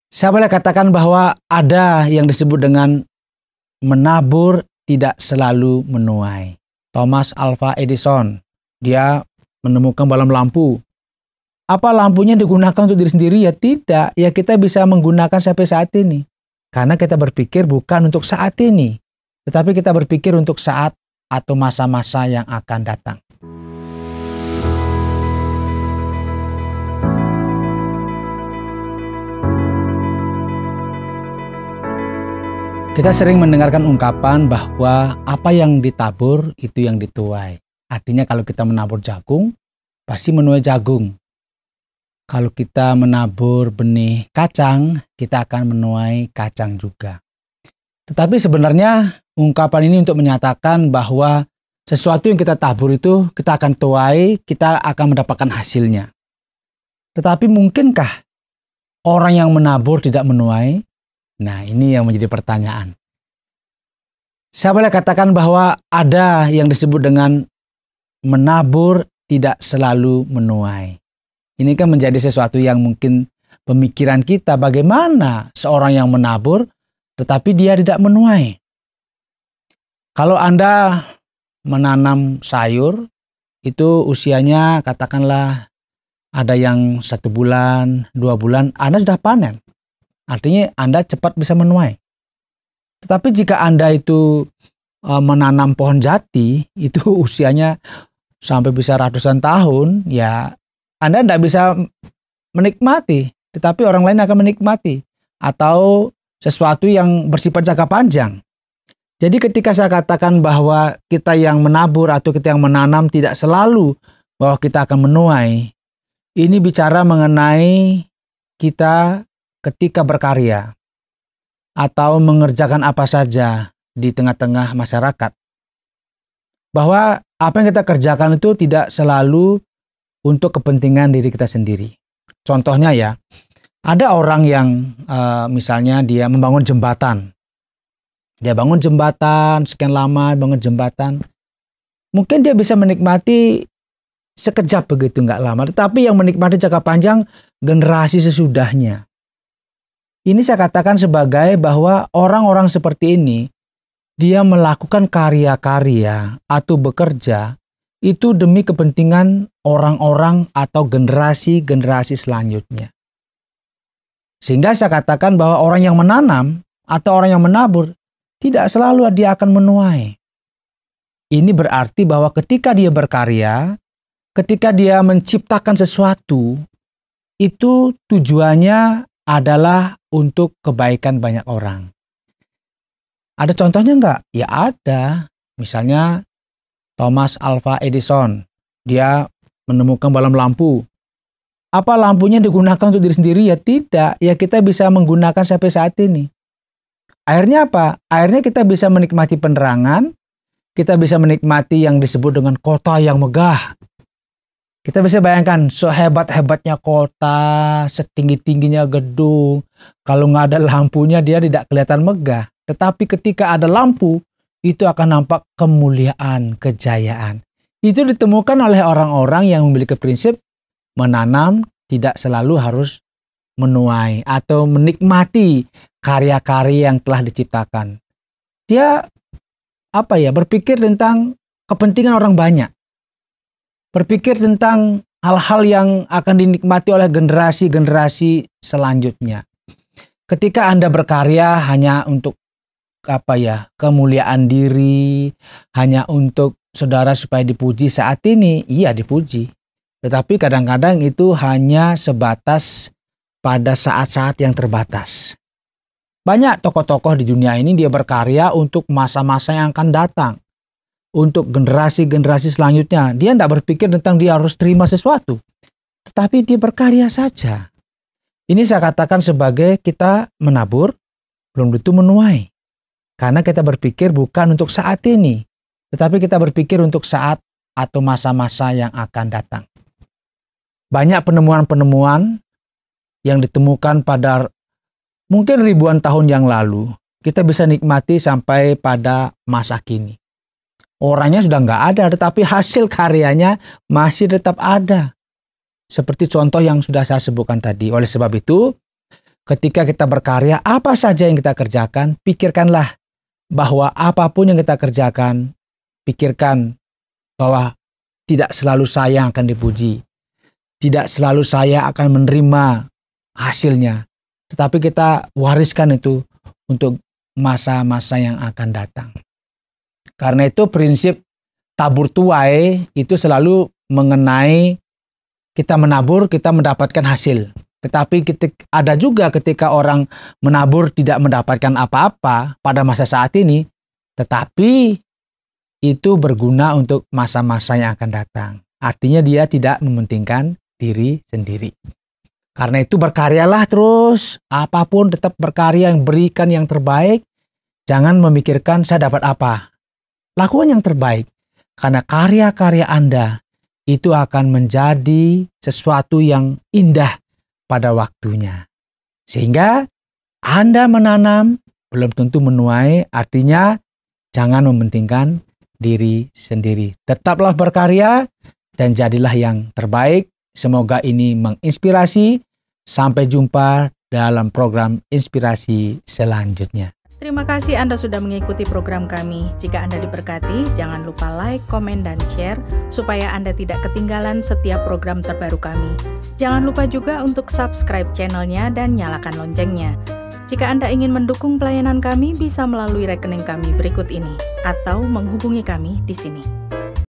Saya boleh katakan bahwa ada yang disebut dengan menabur tidak selalu menuai. Thomas Alva Edison, dia menemukan balon lampu. Apa lampunya digunakan untuk diri sendiri? Ya tidak, ya kita bisa menggunakan sampai saat ini. Karena kita berpikir bukan untuk saat ini, tetapi kita berpikir untuk saat atau masa-masa yang akan datang. Kita sering mendengarkan ungkapan bahwa apa yang ditabur itu yang dituai. Artinya kalau kita menabur jagung, pasti menuai jagung. Kalau kita menabur benih kacang, kita akan menuai kacang juga. Tetapi sebenarnya ungkapan ini untuk menyatakan bahwa sesuatu yang kita tabur itu kita akan tuai, kita akan mendapatkan hasilnya. Tetapi mungkinkah orang yang menabur tidak menuai? Nah, ini yang menjadi pertanyaan. Saya boleh katakan bahwa ada yang disebut dengan menabur tidak selalu menuai. Ini kan menjadi sesuatu yang mungkin pemikiran kita, bagaimana seorang yang menabur tetapi dia tidak menuai. Kalau Anda menanam sayur, itu usianya katakanlah ada yang 1 bulan, 2 bulan, Anda sudah panen. Artinya Anda cepat bisa menuai. Tetapi jika Anda itu menanam pohon jati, itu usianya sampai bisa ratusan tahun, ya Anda tidak bisa menikmati, tetapi orang lain akan menikmati. Atau sesuatu yang bersifat jangka panjang. Jadi ketika saya katakan bahwa kita yang menabur atau kita yang menanam tidak selalu bahwa kita akan menuai, ini bicara mengenai kita ketika berkarya atau mengerjakan apa saja di tengah-tengah masyarakat, bahwa apa yang kita kerjakan itu tidak selalu untuk kepentingan diri kita sendiri. Contohnya ya, ada orang yang misalnya dia membangun jembatan. Dia bangun jembatan, sekian lama bangun jembatan. Mungkin dia bisa menikmati sekejap begitu, nggak lama. Tetapi yang menikmati jangka panjang generasi sesudahnya. Ini saya katakan sebagai bahwa orang-orang seperti ini, dia melakukan karya-karya atau bekerja itu demi kepentingan orang-orang atau generasi-generasi selanjutnya. Sehingga saya katakan bahwa orang yang menanam atau orang yang menabur tidak selalu dia akan menuai. Ini berarti bahwa ketika dia berkarya, ketika dia menciptakan sesuatu, itu tujuannya adalah untuk kebaikan banyak orang. Ada contohnya enggak? Ya ada. Misalnya Thomas Alva Edison, dia menemukan balon lampu. Apa lampunya digunakan untuk diri sendiri? Ya tidak. Ya kita bisa menggunakan sampai saat ini. Akhirnya apa? Akhirnya kita bisa menikmati penerangan, kita bisa menikmati yang disebut dengan kota yang megah. Kita bisa bayangkan sehebat-hebatnya kota, setinggi-tingginya gedung. Kalau nggak ada lampunya dia tidak kelihatan megah. Tetapi ketika ada lampu, itu akan nampak kemuliaan, kejayaan. Itu ditemukan oleh orang-orang yang memiliki prinsip menanam tidak selalu harus menuai atau menikmati karya-karya yang telah diciptakan. Dia berpikir tentang kepentingan orang banyak. Berpikir tentang hal-hal yang akan dinikmati oleh generasi-generasi selanjutnya. Ketika Anda berkarya hanya untuk kemuliaan diri, hanya untuk saudara supaya dipuji saat ini, iya dipuji. Tetapi kadang-kadang itu hanya sebatas pada saat-saat yang terbatas. Banyak tokoh-tokoh di dunia ini dia berkarya untuk masa-masa yang akan datang. Untuk generasi-generasi selanjutnya. Dia tidak berpikir tentang dia harus terima sesuatu. Tetapi dia berkarya saja. Ini saya katakan sebagai kita menabur, belum tentu menuai. Karena kita berpikir bukan untuk saat ini. Tetapi kita berpikir untuk saat atau masa-masa yang akan datang. Banyak penemuan-penemuan yang ditemukan pada mungkin ribuan tahun yang lalu. Kita bisa nikmati sampai pada masa kini. Orangnya sudah nggak ada, tetapi hasil karyanya masih tetap ada. Seperti contoh yang sudah saya sebutkan tadi. Oleh sebab itu, ketika kita berkarya, apa saja yang kita kerjakan, pikirkanlah bahwa apapun yang kita kerjakan, pikirkan bahwa tidak selalu saya yang akan dipuji. Tidak selalu saya akan menerima hasilnya. Tetapi kita wariskan itu untuk masa-masa yang akan datang. Karena itu prinsip tabur tuai itu selalu mengenai kita menabur, kita mendapatkan hasil. Tetapi ada juga ketika orang menabur tidak mendapatkan apa-apa pada masa saat ini, tetapi itu berguna untuk masa-masa yang akan datang. Artinya dia tidak mementingkan diri sendiri. Karena itu berkaryalah terus, apapun tetap berkarya, yang berikan yang terbaik. Jangan memikirkan saya dapat apa. Lakukan yang terbaik. Karena karya-karya Anda itu akan menjadi sesuatu yang indah pada waktunya. Sehingga Anda menanam belum tentu menuai, artinya jangan mementingkan diri sendiri. Tetaplah berkarya dan jadilah yang terbaik. Semoga ini menginspirasi. Sampai jumpa dalam program inspirasi selanjutnya. Terima kasih Anda sudah mengikuti program kami. Jika Anda diberkati, jangan lupa like, komen, dan share supaya Anda tidak ketinggalan setiap program terbaru kami. Jangan lupa juga untuk subscribe channelnya dan nyalakan loncengnya. Jika Anda ingin mendukung pelayanan kami, bisa melalui rekening kami berikut ini atau menghubungi kami di sini.